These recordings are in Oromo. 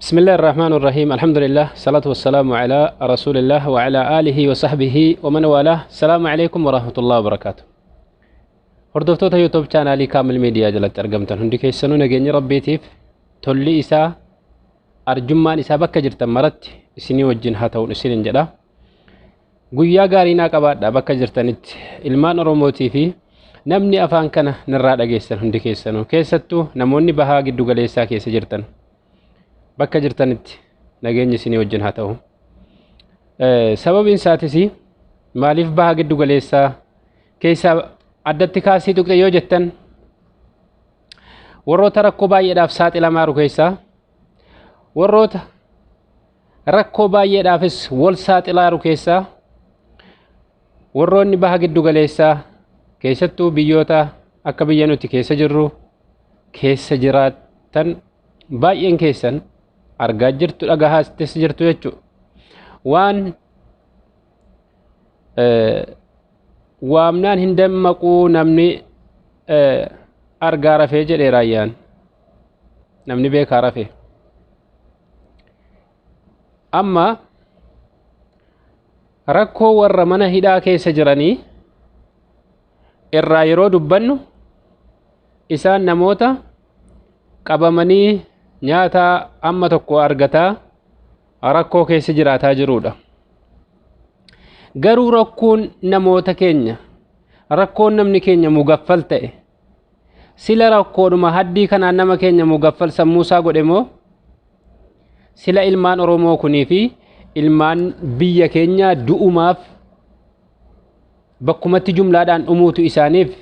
بسم الله الرحمن الرحيم الحمد لله الصلاة والسلام على رسول الله وعلى آله وصحبه ومن والاه السلام عليكم ورحمة الله وبركاته هردفتوتا يوتيوب channel كامل ميديا جلت أرقمتن هندي كيسانو نجيني ربيتيف تولي إسا أرجمان إسا بكا جرتن مرت إسيني وجين هاتون إسينين جدا قويا غارينا قبادا بكا جرتنت إلمان روموتي في نمني أفان كان نراد أجيسن هندي كيسانو كيستو نموني بها قدو غليسا كيس جرتن bakka jirtanitti nageenyi isinii wajjin haa ta'u. Sababiin isaatis maaliif baha giddu galeessaa keessaa addatti kaasii tuqxe yoo jettan warroota rakkoo baay'eedhaaf saaxilamaa jiru keessaa warroota rakkoo baay'eedhaafis wal saaxilaa jiru keessaa warroonni baha giddu galeessaa keessattuu biyyoota akka biyya nuti keessa jirru keessa jiraatan baay'een keessan argaa jirtu dhagahaas jirtu jechuudha. Waan waamnaan hin dammaquu namni argaa rafee jedhee raayyaan namni beekaa rafee. Amma rakkoo warra mana hidhaa keessa jiranii irraa yeroo dubbannu isaan namoota qabamanii nyaata amma tokko argataa rakkoo keessa jiraataa jiruudha. Garuu rakkoon namoota keenya rakkoon namni keenya mugaffal ta'e sila rakkoodhuma haddii kanaan nama keenya mugaffal sammuusaa godhe moo sila ilmaan Oromoo kunii fi ilmaan biyya keenya du'umaaf bakkumatti jumlaadhaan dhumuutu isaaniif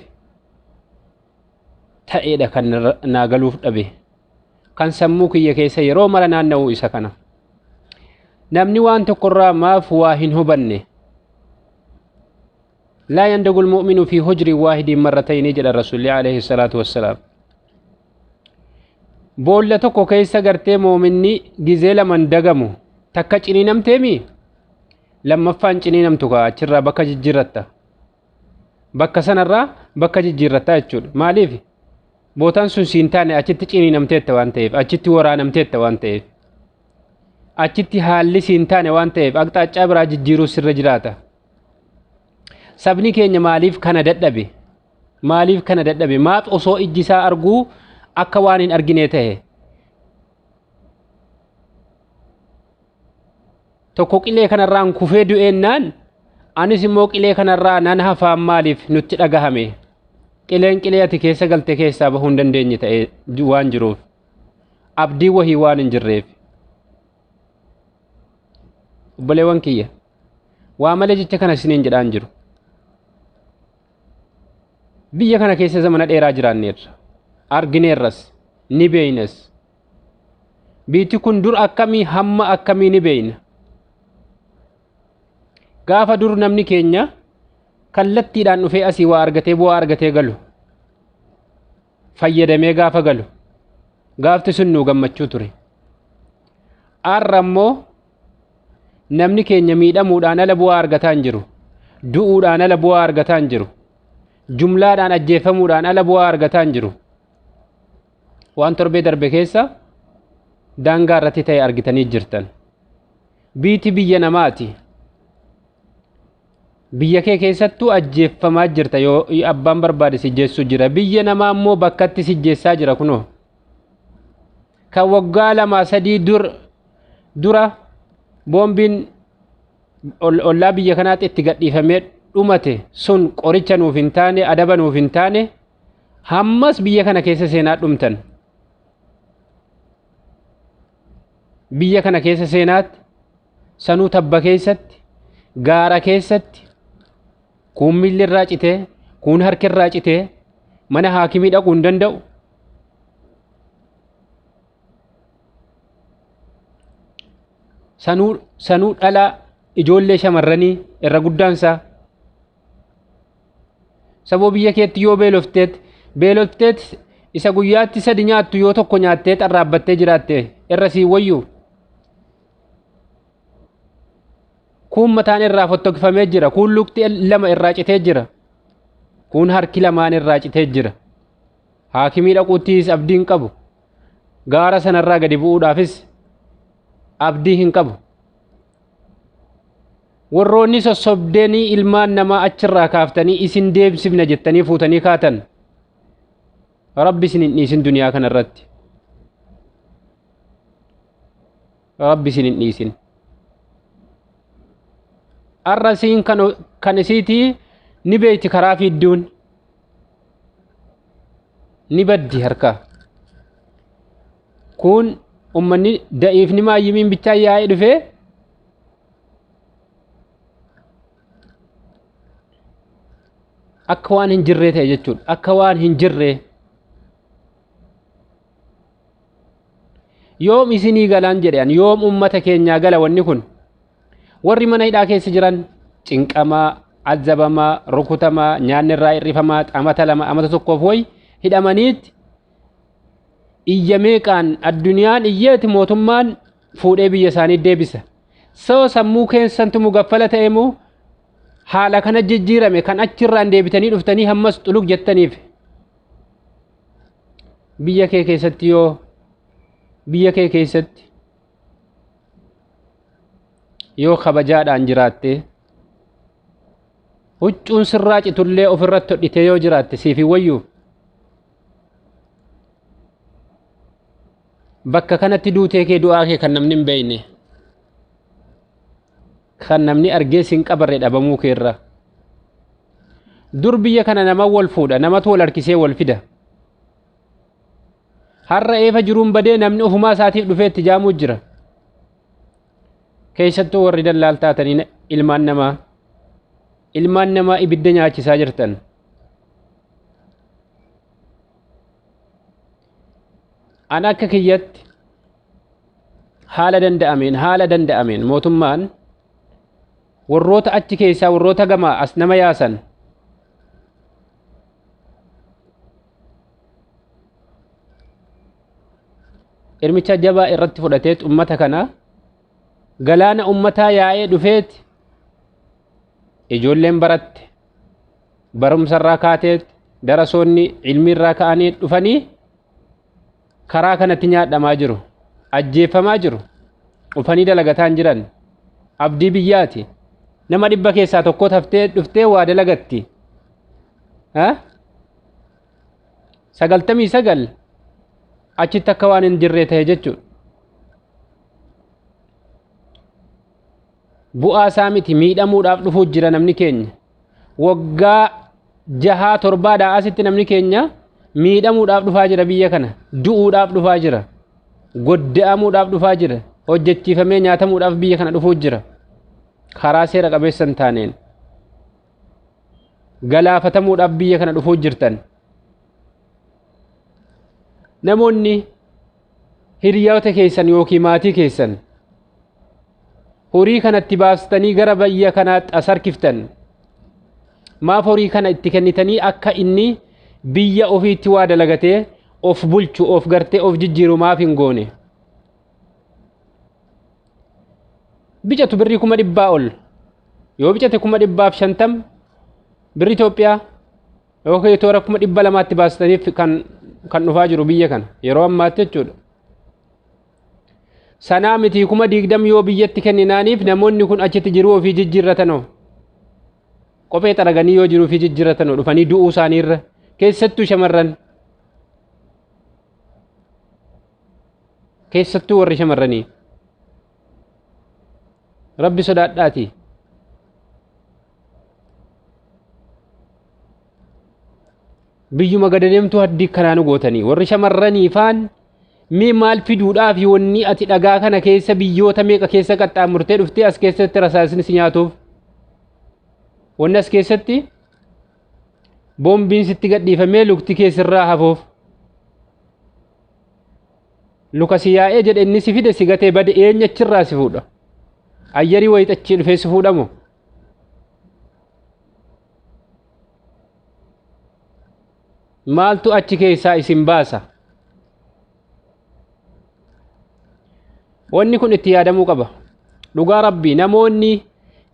ta'eedha kan naagaluuf dhabe. Kan sammuu kiyya keessa yeroo mara naanna'u isa kana. Namni waan tokkorraa maaf waa hin hubanne laa yandagul mu'minu fi hujri waahidin marratayni jedha Rasuulli alayhi salaatu wassalaam. Boolla tokko keessa gartee moominni gizee laman dagamu takka ciniinamteemi lammaffaan ciniinamtu kaa achirraa bakka jijjiirratta. Bakka sanarraa bakka jijjiirratta jechuudha. Maaliif? Bootaan sun siin taane achitti ciniinamteetta waan ta'eef achitti waraanamteetta waan ta'eef achitti haalli siin taane waan ta'eef aqxaaccaa biraa jijjiiruu sirra jiraata. Sabni keenya maaliif kana dadhabe? Maaliif kana dadhabe? Maaf osoo ijji isaa arguu akka waan hin argine ta'e? Tokko qilee kanarraan kufee du'eennaan anis immoo qilee kanarraa nan hafaan maaliif nutti dhagahame? Qileen qilee ati keessa galte keessaa bahuu hin dandeenye ta'e waan jiruuf abdii wahii waan hin jirreef. Obboleewwan kiyya waa malee jecha kana isiniin jedhaan jiru. Biyya kana keessa zamana dheeraa jiraanneerra argineerras ni beeynas. Biitti kun dur akkamii hamma akkamii ni beeyna. Gaafa dur namni keenya kallattiidhaan dhufee asii waa argatee bu'aa argatee galu fayyadamee gaafa galu gaafti sun nu gammachuu ture. Har'a immoo namni keenya miidhamuudhaan ala bu'aa argataa hin jiru, du'uudhaan ala bu'aa argataa hin jiru, jumlaadhaan ajjeefamuudhaan ala bu'aa argataa hin jiru. Waan torbee darbe keessa daangaa irratti ta'e argitanii jirtan. Biitti biyya namaati. Biyya kee keessattuu ajjeeffamaa jirta yoo abbaan barbaade si jeessu jira. Biyya namaa immoo bakkatti si jeessaa jira kunoo. Kan waggaa 2-3 dura boombiin ollaa biyya kanaatti itti gadhiifamee dhumate sun qoricha nuuf hin taane adaba nuuf hin taane hammas biyya kana keessa seenaa dhumtan. Biyya kana keessa seenaatti sanuu tabba keessatti gaara keessatti kun miilli irraa citee kun harki irraa citee mana haakimii dhaquu hin danda'u. Sanuu dhalaa ijoollee shamarranii irra guddaansaa saboo biyya keetti yoo beelofteet isa guyyaatti 3 nyaattu yoo tokko nyaattee xarraabbattee jiraatte irra sii wayyu. Kun mataan irraa fottokfamee jira, kun lukti 2 irraa citee jira, kun harki 2 irraa citee jira. Haakimii dhaquuttis abdiin qabu. gaara sanarraa gadi bu'uudhaafis abdii hin qabu. Warroonni sossobdeenii ilmaan namaa achirraa kaaftanii isin deebsifna jettanii fuutanii kaatan rabbi isin hin dhiisin duniyaa kana irratti. Rabbi isin hin dhiisin. Arrasiin kan isiitii ni beeyti karaa fiidduun ni baddi harka. Kun ummanni da'iifni maayyimiin bichaa yaa'ee dhufee akka waan hin jirree ta'e jechuudha. Akka waan hin jirree. Yoom isinii galaan jedhan yoom ummata keenyaa gala wanni kun. Warri mana hidhaa keessa jiran cinqamaa, azzabamaa, rukutamaa, nyaanni irraa hirrifamaa, amata lama amata tokkoof way hidhamaniitti iyya meeqaan addunyaan iyyeeti mootummaan fuudhee biyya isaanii deebisa. Soo sammuu keessantu mugaffala ta'e moo haala kana jijjiirame kan achirraan deebitanii dhuftanii hammas xulug jettaniif biyya kee keessatti yoo biyya kee keessatti yoo kabajaadhaan jiraatte huccuun sirraa citullee ofirratti hodhite yoo jiraatte siif wayyu bakka kanatti duutee kee du'aa kee kan namni hin beeyne kan namni argee sin qabarre dhabamuu keerra. Dur biyya kana nama wal fuudha namatu wal harkisee wal fida. Har'a eefa jiruun badee namni ofumaa isaatiif dhufee itti jaamuu jira. Keessattuu warri dallaal taatanii ilmaan namaa ibidda nyaachisaa jirtan. An akka kiyyatti haala danda'ameen mootummaan warroota achi keessaa warroota gamaa as nama yaasan irmicha jabaa irratti fudhateet ummata kana galaana ummataa yaa'ee dhufeet ijoolleen baratte barumsarraa kaateet darasoonni ilmiirraa ka'anii dhufanii karaa kanatti nyaadhamaa jiru ajjeefamaa jiru dhufanii dalagataan jiran abdii biyyaati. Nama 100 keessaa tokko taftee dhuftee waa dalagatti. 99 achitti akka waan hin jirree ta'e jechuudha. Bu'aa isaa miti miidhamuudhaaf dhufuu jira namni keenya. Waggaa 6-7 asitti namni keenya miidhamuudhaaf dhufaa jira biyya kana. Du'uudhaaf dhufaa jira. Godda'amuudhaaf dhufaa jira. Hojjechiifamee nyaatamuudhaaf biyya kana dhufuu jira. Karaa seera qabeessa hin taaneen galaafatamuudhaaf biyya kana dhufuu jirtan. Namoonni hiriyoota keessan yookiin maatii keessan horii kanatti baastanii gara biyya kanaatti as harkiftan. Maaf horii kana itti kennitanii akka inni biyya ofiitti waa dalagatee of bulchu of gartee of jijjiiru maaf hin goone? Bijatu birrii 100 ol yoo bijate 150 birrii Itoophiyaa yookiin toora 200 baastaniif kan dhufaa jiru biyya kana yeroo ammaatti jechuudha. Sanaa miti 20 yoo biyyatti kenninaaniif namoonni kun achitti jiru ofii jijjiirratanoo qophee xaraganii yoo jiru ofii jijjiirratanoo dhufanii du'uu isaaniirra keessattuu shamarran keessattuu warri shamarranii. Rabbi sodaadhaati. Biyyuma gadadeemtuu haddii kanaanu gootanii warri shamarranii faan mee maal fiduudhaaf yoonni ati dhagaa kana keessa biyyoota meeqa keessa qaxxaamurtee dhuftee as keessatti rasaasni si nyaatuuf wanni as keessatti boombiin sitti gadhiifamee lukti keessirraa hafuuf luka si yaa'ee jedhe inni si fide si gatee bade eenyachirraa si fuudha. Ayyarii wayitachii dhufee si fuudhamu. Maaltu achi keessaa isin baasa? Wanni kun itti yaadamuu qaba. Dhugaa Rabbii namoonni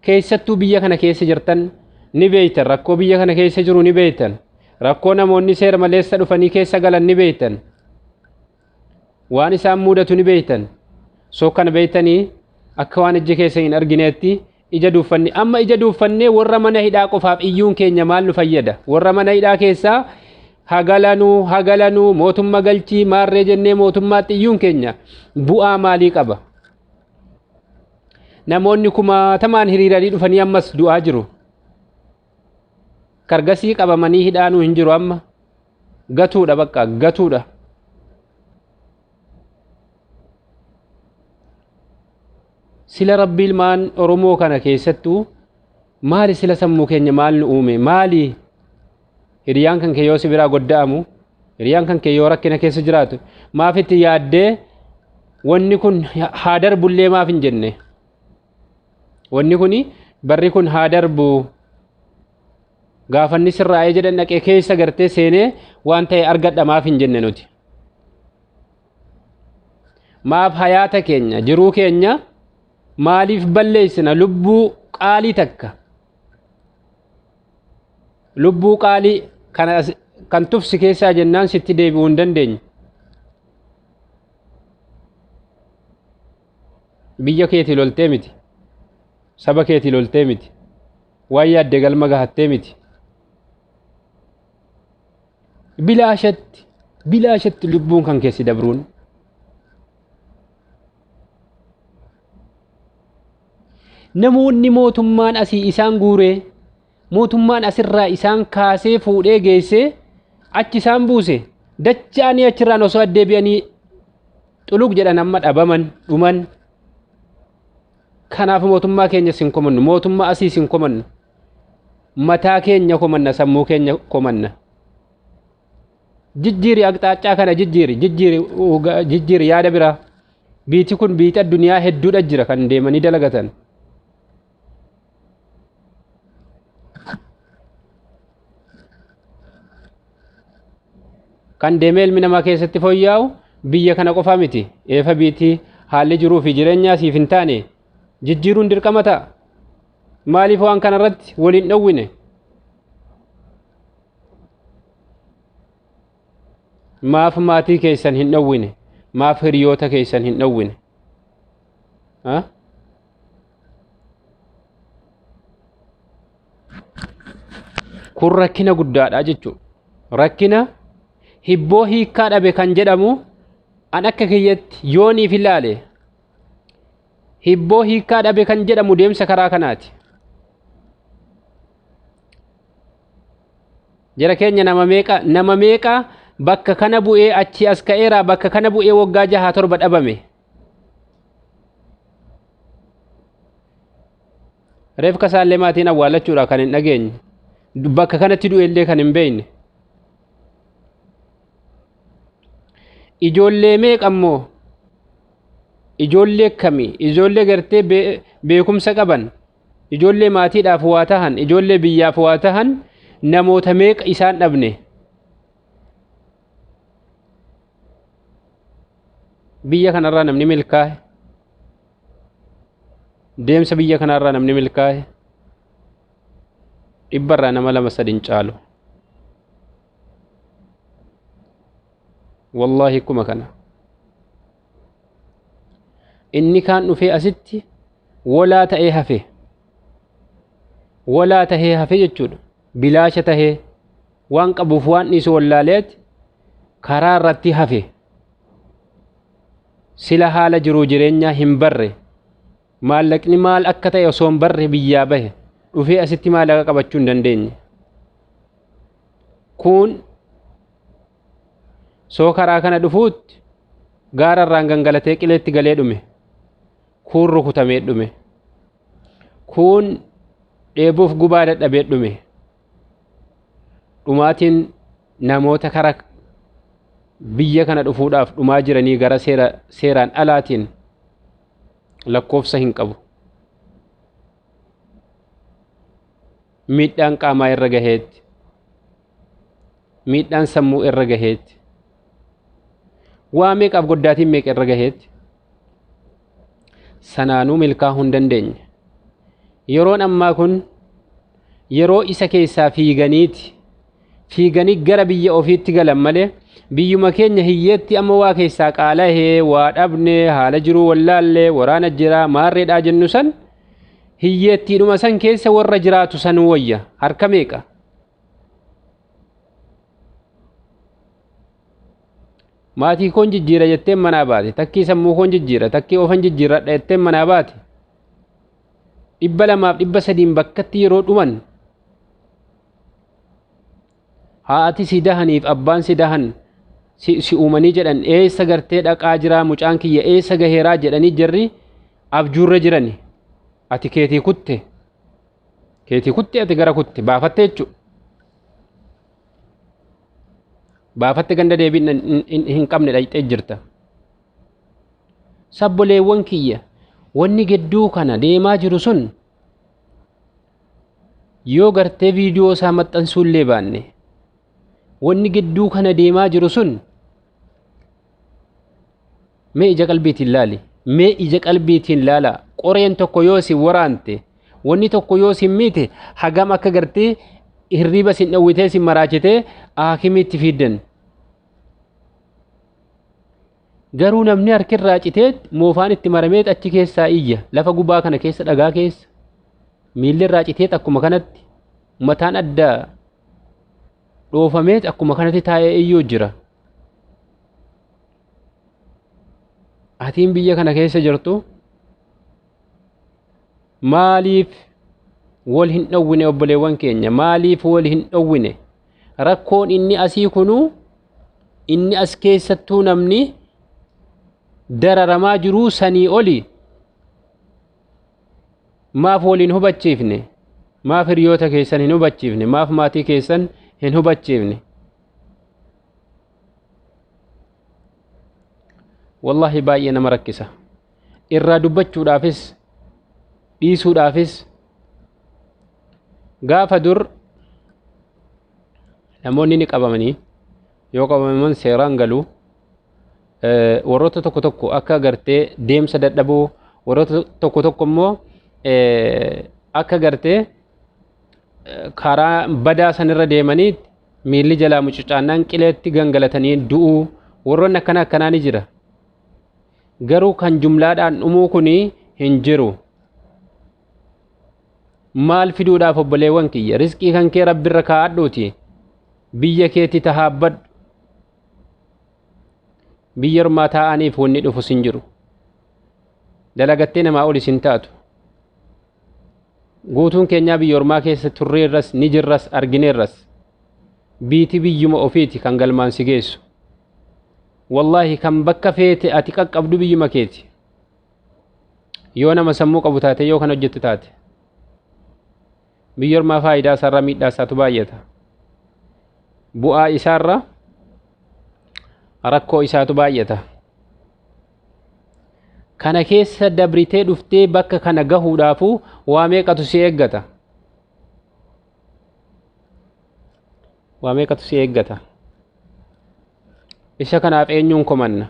keessattuu biyya kana keessa jirtan ni beeytan rakkoo biyya kana keessa jiru ni beeytan rakkoo namoonni seera maleessa dhufanii keessa galan ni beeytan waan isaan mudatu ni beeytan soo kana beeytanii akka waan ijji keessa hin argineetti ija duuffanne amma ija duuffannee warra mana hidhaa qofaaf iyyuun keenya maal nu fayyada warra mana hidhaa keessaa hagalanuu mootummaa galchii maarree jennee mootummaatti iyyuun keenya bu'aa maalii qaba namoonni kumaatamaan hiriiranii dhufanii ammas du'aa jiru kargasii qabamanii hidhaanuu hin jiru amma gatuudha bakka gatuudha sila rabbii ilmaan oromoo kana keessattuu maali sila sammuu keenya maal nu uume maali hiriyaan kan kee yoo si biraa godda'amu hiriyaan kan kee yoo rakkina keessa jiraatu maaf itti yaaddee wanni kun haa darbullee maaf hin jenne wanni kuni barri kun haa darbu gaafanni sirraa'ee jedhan dhaqee keessa gartee seenee waan ta'e argadha maaf hin jenne nuti maaf hayaata keenya jiruu keenya maaliif balleessina lubbuu qaalii takka lubbuu qaalii kan tufsi keessaa jennaan sitti deebi'uu hin dandeenye biyya keetii loltee miti saba keetii loltee miti waan yaadde galma gahattee miti bilaashatti lubbuun kan keessi dabruun namoonni mootummaan asii isaan guuree mootummaan asirraa isaan kaasee fuudhee geessee achi isaan buuse dachaanii achirraan osoo addeebi'anii xulug jedhan amma dhabaman dhuman kanaaf mootummaa keenya sin komannu mootummaa asii sin komannu mataa keenya komanna sammuu keenya komanna jijjiiri aqxaacaa kana jijjiiri yaada biraa biiti kun biiti addunyaa hedduudha jira kan deemanii dalagatan kan deemee ilmi namaa keessatti fooyya'u biyya kana qofa miti eefa biitii haalli jiruu fi jireenyaa siif hin taane jijjiiruun dirqama ta'a maaliif waan kana irratti waliin dhowwine maaf maatii keessan hin dhowwine maaf hiriyoota keessan hin dhowwine kun rakkina guddaadha jechuudha rakkina hibboo hiikkaa dhabe kan jedhamu an akka kiyyatti yooniif ilaale hibboo hiikkaa dhabe kan jedhamu deemsa karaa kanaati jara keenya nama meeqa bakka kana bu'ee achi as ka'eera bakka kana bu'ee waggaa 6-7 dhabame reef kasaallee maatiin awwaalachuudha kan hin dhageenye bakka kanatti du'ellee kan hin beekne ijoollee meeqammoo ijoollee akkamii ijoollee gartee beekumsa qaban ijoollee maatiidhaaf waa tahan ijoollee biyyaaf waa tahan namoota meeqa isaan dhabne biyya kanarraa namni milkaa'e deemsa biyya kanarraa namni milkaa'e dhibbarraa nama 2-3 hin caalu wallahi kuma kana inni kaan dhufee asitti walaa ta'ee hafe jechuudha bilaasha tahee waan qabuuf waan dhiisu wallaaleet karaa irratti hafe sila haala jiruu jireenyaa hin barre maallaqni maal akka ta'e osoo hin barre biyyaa bahe dhufee asitti maallaqa qabachuu hin dandeenye kun soo karaa kana dhufuutti gaara irraan gangalatee qileetti galee dhume kun rukutamee dhume kun dheebuuf gubaa dadhabee dhume dhumaatiin namoota kara biyya kana dhufuudhaaf dhumaa jiranii gara seeraan alaatiin lakkoofsa hin qabu miidhaan qaamaa irra gaheetti miidhaan sammuu irra gaheetti waa meeqaaf goddaatiin meeqa irra gaheetti sanaanuu milkaa'uu hin dandeenye yeroon ammaa kun yeroo isa keessaa fiiganiiti fiiganii gara biyya ofiitti galan malee biyyuma keenya hiyyeetti amma waa keessaa qaala'ee waa dhabne haala jiruu wallaallee waraana jira maarreedhaa jennu san hiyyeettiidhuma san keessa warra jiraatu san wayya harka meeqa maatii koon jijjiira jetteen manaa baate takkii sammuu koon jijjiira takkii ofan jijjiirradha jetteen manaa baate 200-300 bakkatti yeroo dhuman haati si dahaniif abbaan si dahan si uumanii jedhan eessa gartee dhaqaa jira mucaan kiyya eessa gaheeraa jedhanii jarri abjuurra jirani ati keetii kutte ati gara kutte baafatte jechu baafatte ganda deebiin hin qabne dhayxee jirta sabboleewwan kiyya wanni gidduu kana deemaa jiru sun yoo gartee viidiyoo isaa maxxansuullee baanne wanni gidduu kana deemaa jiru sun mee ija qalbiitiin laali mee ija qalbiitiin laala qoreen tokko yoo si waraante wanni tokko yoo si miite hagam akka gartee hirriba sin dhawwitee sin maraachitee haakimiitti fiiddan garuu namni harkirraa citee moofaan itti maramee achi keessaa iyya lafa gubaa kana keessa dhagaa keessa miilli irraa citee akkuma kanatti mataan addaa dhoofamee akkuma kanatti taa'ee iyyuu jira atiin biyya kana keessa jirtu maaliif wal hin dhowwine obboleewwan keenya maaliif wal hin dhowwine rakkoon inni asii kunuu inni as keessattuu namni dararamaa jiruu sanii oli maaf waliin hubachiifne maaf hiriyoota keessan hin hubachiifne maaf maatii keessan hin hubachiifne wallahi baay'ee nama rakkisa irraa dubbachuudhaafis dhiisuudhaafis gaafa dur namoonni ni qabamanii yoo qabaman seeraan galuu warroota tokko tokko akka gartee deemsa dadhabuu warroota tokko tokko immoo akka gartee karaa badaa sanirra deemanii miilli jalaa mucucaannaan qileetti gangalatanii du'uu warroonni akkanaa ni jira garuu kan jumlaadhaan dhumuu kuni hin jiru maal fiduudhaaf obboleewwan kiyya rizqii kan kee rabbirra kaa'adhuuti biyya keetti tahaabbadhu biyya ormaa taa'aniif wanni dhufu sin jiru dalagattee namaa ol isin taatu guutuun keenyaa biyya ormaa keessa turreerras ni jirras argineerras biiti biyyuma ofiiti kan galmaan si geessu wallahi kan bakka feete ati qaqqabdu biyyuma keeti yoo nama sammuu qabu taate yoo kan hojjettu taate biyya ormaa faayidaa isaarra miidhaa isaatu baay'ata bu'aa isaarra rakkoo isaatu baay'ata kana keessa dabritee dhuftee bakka kana gahuudhaafu waa meeqatu si eeggata isa kanaaf eenyuun komanna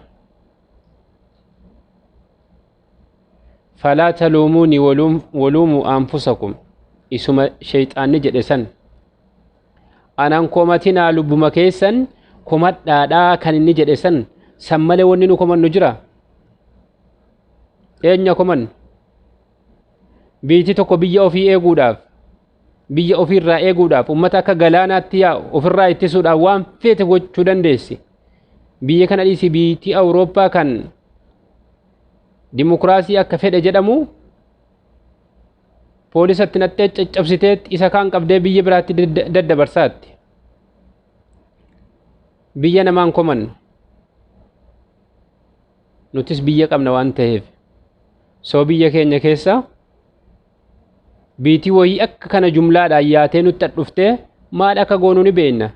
falaa taluumuuni waluumuu anfusakum isuma shayxaanni jedhe san anan komatinaa lubbuma keessan komadhaadhaa kan inni jedhe san malee wanni nu komannu jira eenya komannu biitii tokko biyya ofii eeguudhaaf biyya ofiirraa eeguudhaaf ummata akka galaanaatti yaa ofirraa ittisuudhaaf waan feete gochuu dandeessi biyya kana dhiisi biitii awurooppaa kan dimokiraasii akka fedhe jedhamu poolisatti nattee caccabsitee isa kaan qabdee biyya biraatti daddabarsaatti biyya namaan komannu nutis biyya qabna waan ta'eef soo biyya keenya keessa biitii wayii akka kana jumlaadhaan yaatee nutti dhuftee maal akka goonuu ni beekna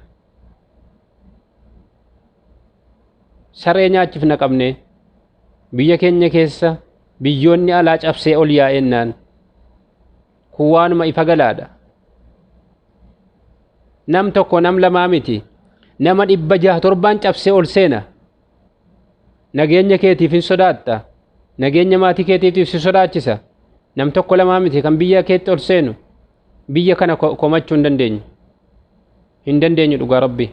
saree nyaachifna qabne biyya keenya keessa biyyoonni alaa cabsee ol yaa'ennaan kun waanuma ifa galaadha nam tokko nam lamaa miti nama 607 cabsee ol seena nageenya keetiif hin sodaatta nageenya maatii keetiitiif si sodaachisa nam tokko lamaa miti kan biyya keetti ol seenu biyya kana komachuu hin dandeenyu هندندين dhugaa rabbi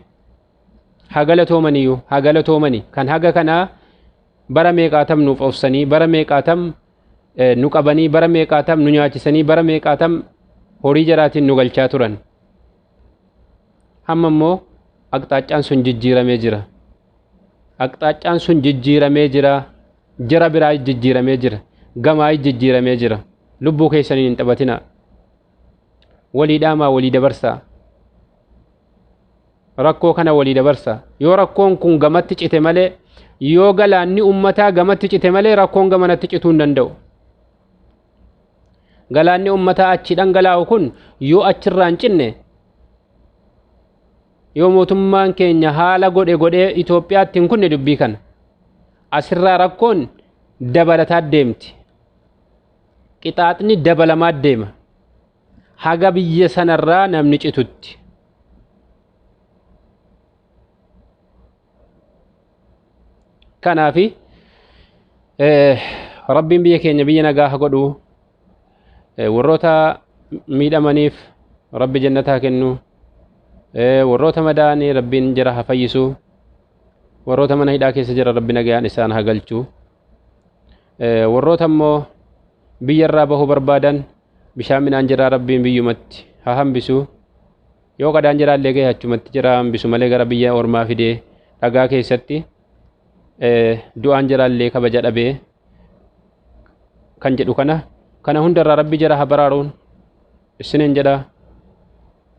hagalatomani kan haga kana bara meeqaatam nuuf ofsanii bara meeqaatam nu qabanii bara meeqaatam nu nyaachisanii bara meeqaatam horii jaraatiin nu galchaa turan hamma immoo aqxaaccaan sun jijjiiramee jira aqxaaccaan sun jijjiiramee jira jara biraa jijjiiramee jira gamaa jijjiiramee jira lubbuu keessanii hin taphatina walii dhaamaa walii dabarsaa rakkoo kana walii dabarsaa yoo rakkoon kun gamatti cite malee yoo galaanni ummataa gamatti cite malee rakkoon gamanatti cituu hin danda'u galaanni ummataa achi dhangalaa'u kun yoo achirraa hin cinne yoo mootummaan keenya haala godhee Itoophiyaatti hin kunne dubbii kana asirraa rakkoon dabalataa deemti qixaaxni dabalamaa deema haga biyya sanarraa namni citutti kanaafi rabbiin biyya keenya biyya nagaa haa godhu warroota miidhamaniif rabbi jannataa kennu warroota madaa'anii rabbiin jara haa fayyisu warroota mana hidhaa keessa jira rabbi nagayaan isaan haa galchu warroota immoo biyyarraa bahuu barbaadan bishaan midhaan jiraa rabbiin biyyumatti haa hambisu yoo qadaan jiraallee gahee achumatti jira hambisu malee gara biyya ormaa fidee dhagaa keessatti du'aan jiraallee kabaja dhabee kan jedhu kana hundarraa rabbi jara haa baraaruun isiniin jedha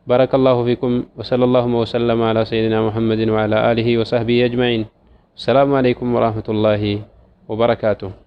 بارك الله فيكم وصلى الله وسلم على سيدنا محمد وعلى آله وصحبه أجمعين السلام عليكم ورحمة الله وبركاته